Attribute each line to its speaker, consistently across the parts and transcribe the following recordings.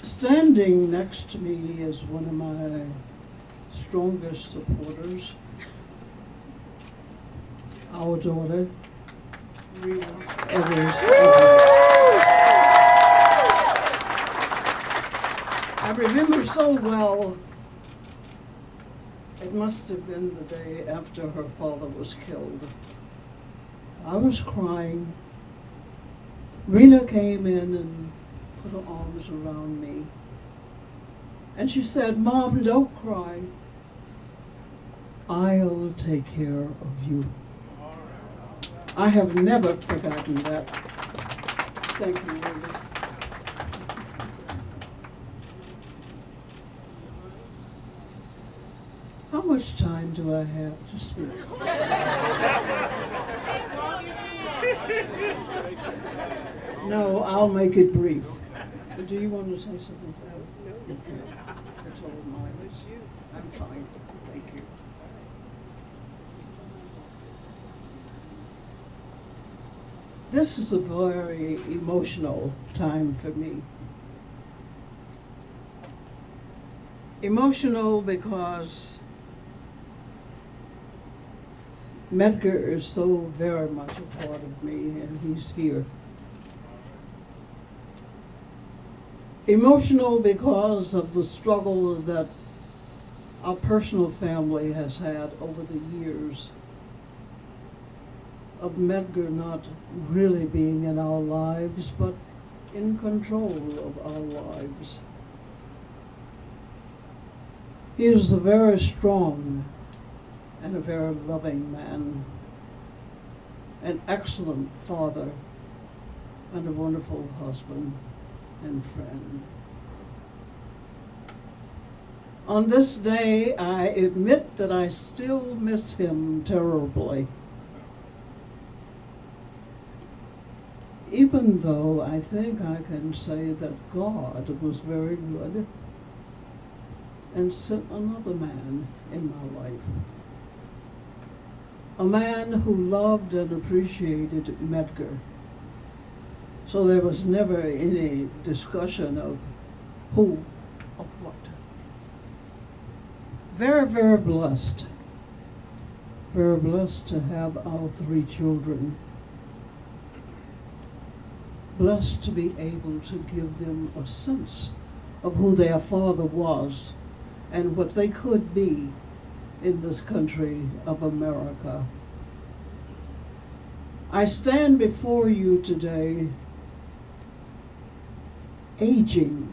Speaker 1: Standing next to me is one of my strongest supporters, our daughter, Evers. I remember so well, it must have been the day after her father was killed. I was crying. Rena came in and put her arms around me. And she said, "Mom, don't cry. I'll take care of you." I have never forgotten that. Thank you, Rena. How much time do I have to speak? No, I'll make it brief. Do you want to say something? No. Okay. It's all mine. It's you. I'm fine. Thank you. This is a very emotional time for me. Emotional because Medgar is so very much a part of me, and he's here. Emotional because of the struggle that our personal family has had over the years of Medgar not really being in our lives, but in control of our lives. He is a very strong and a very loving man, an excellent father, and a wonderful husband and friend. On this day, I admit that I still miss him terribly. Even though I think I can say that God was very good and sent another man in my life. A man who loved and appreciated Medgar. So there was never any discussion of who or what. Very, very blessed. Very blessed to have our 3 children. Blessed to be able to give them a sense of who their father was and what they could be in this country of America. I stand before you today aging.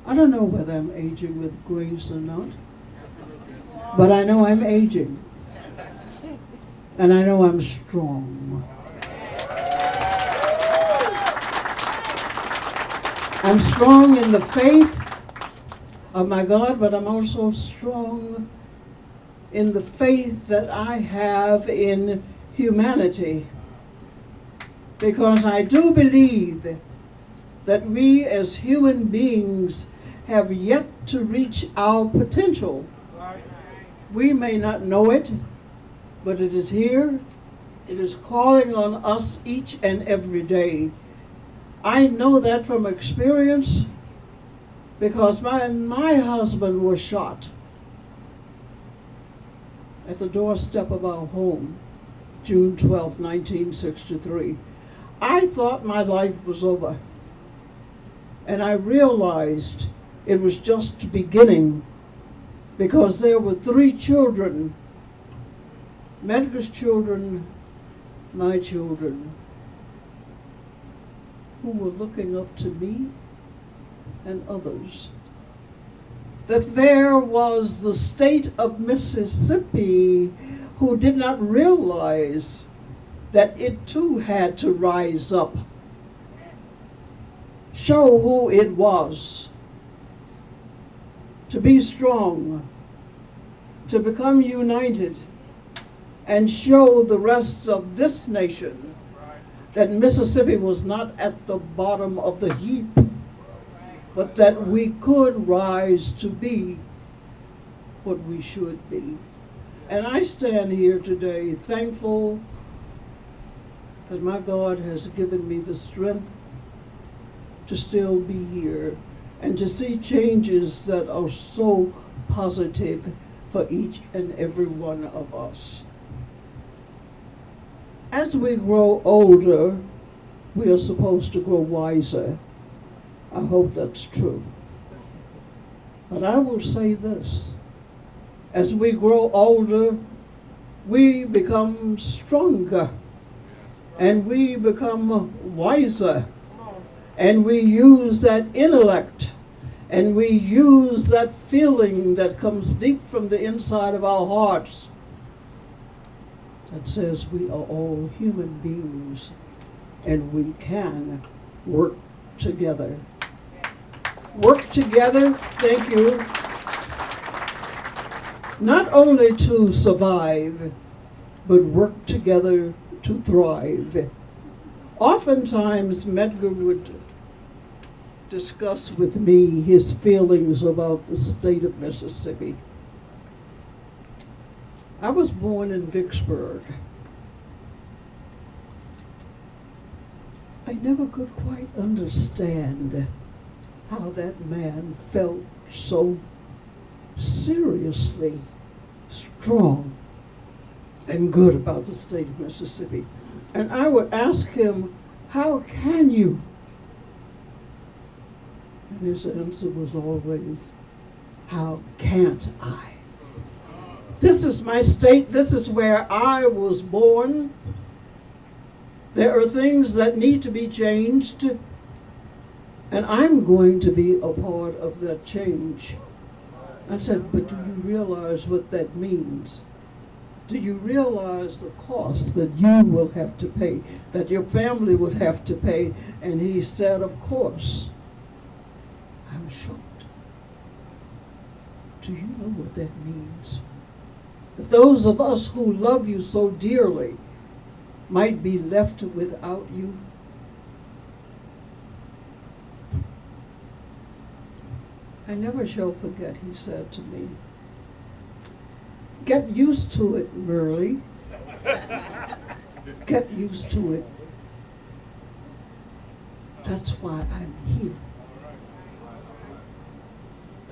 Speaker 1: I don't know whether I'm aging with grace or not, but I know I'm aging. And I know I'm strong. I'm strong in the faith of my God, but I'm also strong in the faith that I have in humanity. Because I do believe that we as human beings have yet to reach our potential. We may not know it, but it is here. It is calling on us each and every day. I know that from experience because my husband was shot at the doorstep of our home, June 12, 1963. I thought my life was over. And I realized it was just beginning because there were 3 children, Medgar's children, my children, who were looking up to me and others. That there was the state of Mississippi who did not realize that it too had to rise up, show who it was, to be strong, to become united, and show the rest of this nation that Mississippi was not at the bottom of the heap, but that we could rise to be what we should be. And I stand here today thankful that my God has given me the strength to still be here and to see changes that are so positive for each and every one of us. As we grow older, we are supposed to grow wiser. I hope that's true. But I will say this, as we grow older, we become stronger and we become wiser, and we use that intellect and we use that feeling that comes deep from the inside of our hearts that says we are all human beings and we can work together. Work together, thank you, not only to survive, but work together to thrive. Oftentimes, Medgar would discuss with me his feelings about the state of Mississippi. I was born in Vicksburg. I never could quite understand how that man felt so seriously strong and good about the state of Mississippi. And I would ask him, how can you? And his answer was always, how can't I? This is my state, this is where I was born. There are things that need to be changed, and I'm going to be a part of that change. I said, but do you realize what that means? Do you realize the cost that you will have to pay, that your family would have to pay? And he said, of course. I'm shocked. Do you know what that means? That those of us who love you so dearly might be left without you? I never shall forget, he said to me, get used to it, Merle. Get used to it. That's why I'm here.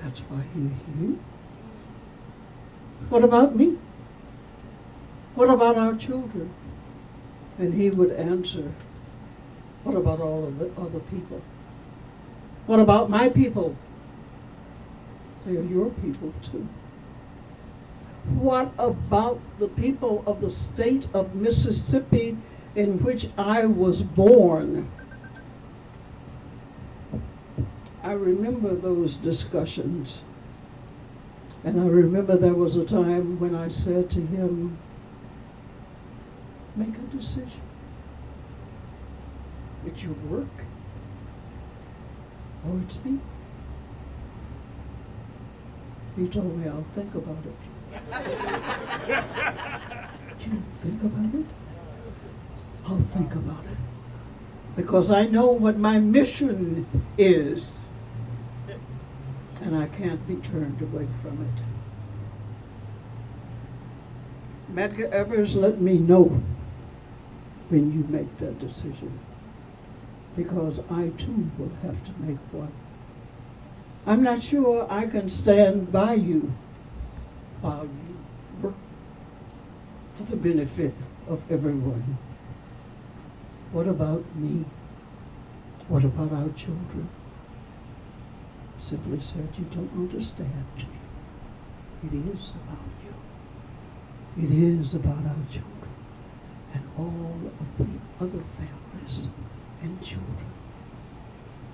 Speaker 1: That's why you're here. What about me? What about our children? And he would answer, what about all of the other people? What about my people? They're your people too. What about the people of the state of Mississippi in which I was born? I remember those discussions. And I remember there was a time when I said to him, make a decision. It's your work, or it's me. He told me, I'll think about it. You think about it? I'll think about it. Because I know what my mission is. And I can't be turned away from it. Medgar Evers, let me know when you make that decision, because I too will have to make one. I'm not sure I can stand by you while you work for the benefit of everyone. What about me? What about our children? Simply said, you don't understand. It is about you. It is about our children and all of the other families and children.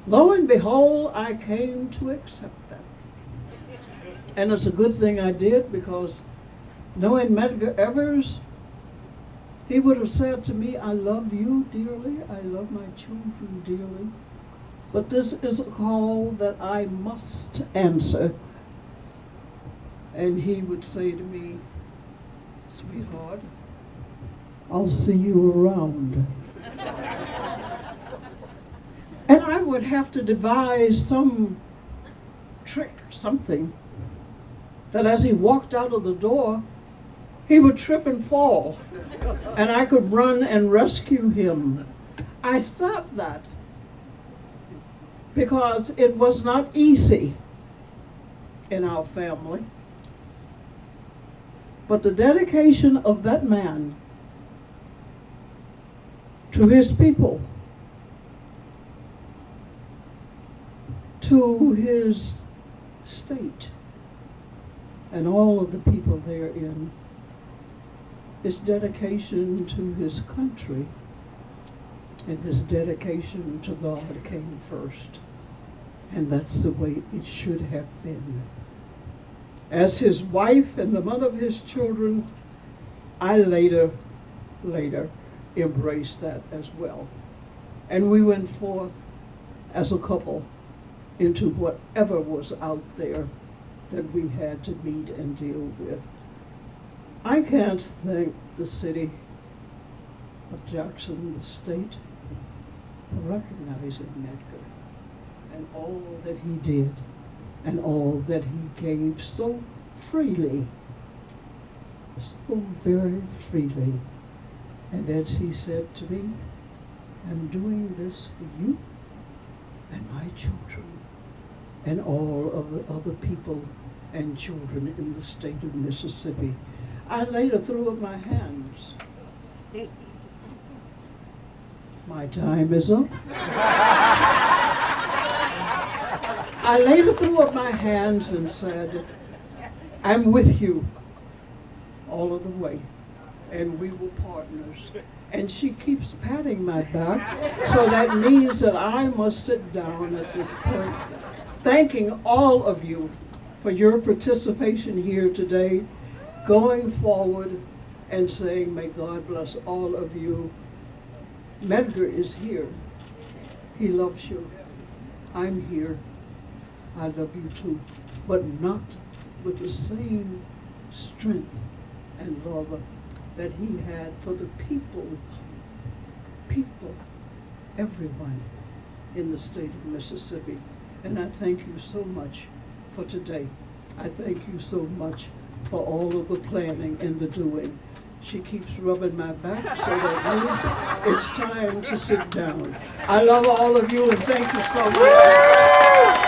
Speaker 1: Lo and behold, I came to accept that. And it's a good thing I did, because knowing Medgar Evers, he would have said to me, I love you dearly, I love my children dearly, but this is a call that I must answer. And he would say to me, sweetheart, I'll see you around. And I would have to devise some trick, something, that as he walked out of the door, he would trip and fall, and I could run and rescue him. I thought that. because it was not easy in our family. But the dedication of that man to his people, to his state, and all of the people therein, his dedication to his country, and his dedication to God came first. And that's the way it should have been. As his wife and the mother of his children, I later embraced that as well. And we went forth as a couple into whatever was out there that we had to meet and deal with. I can't thank the city of Jackson, the state, for recognizing Medgar and all that he did and all that he gave so freely, so very freely. And as he said to me, I'm doing this for you and my children and all of the other people and children in the state of Mississippi. I later threw up my hands. My time is up. I later threw up my hands and said, I'm with you all of the way. And we were partners. And she keeps patting my back, so that means that I must sit down at this point, thanking all of you for your participation here today, going forward and saying, may God bless all of you. Medgar is here. He loves you. I'm here. I love you too, but not with the same strength and love that he had for the people, everyone in the state of Mississippi. And I thank you so much for today. I thank you so much for all of the planning and the doing. She keeps rubbing my back, so that means it's time to sit down. I love all of you and thank you so much.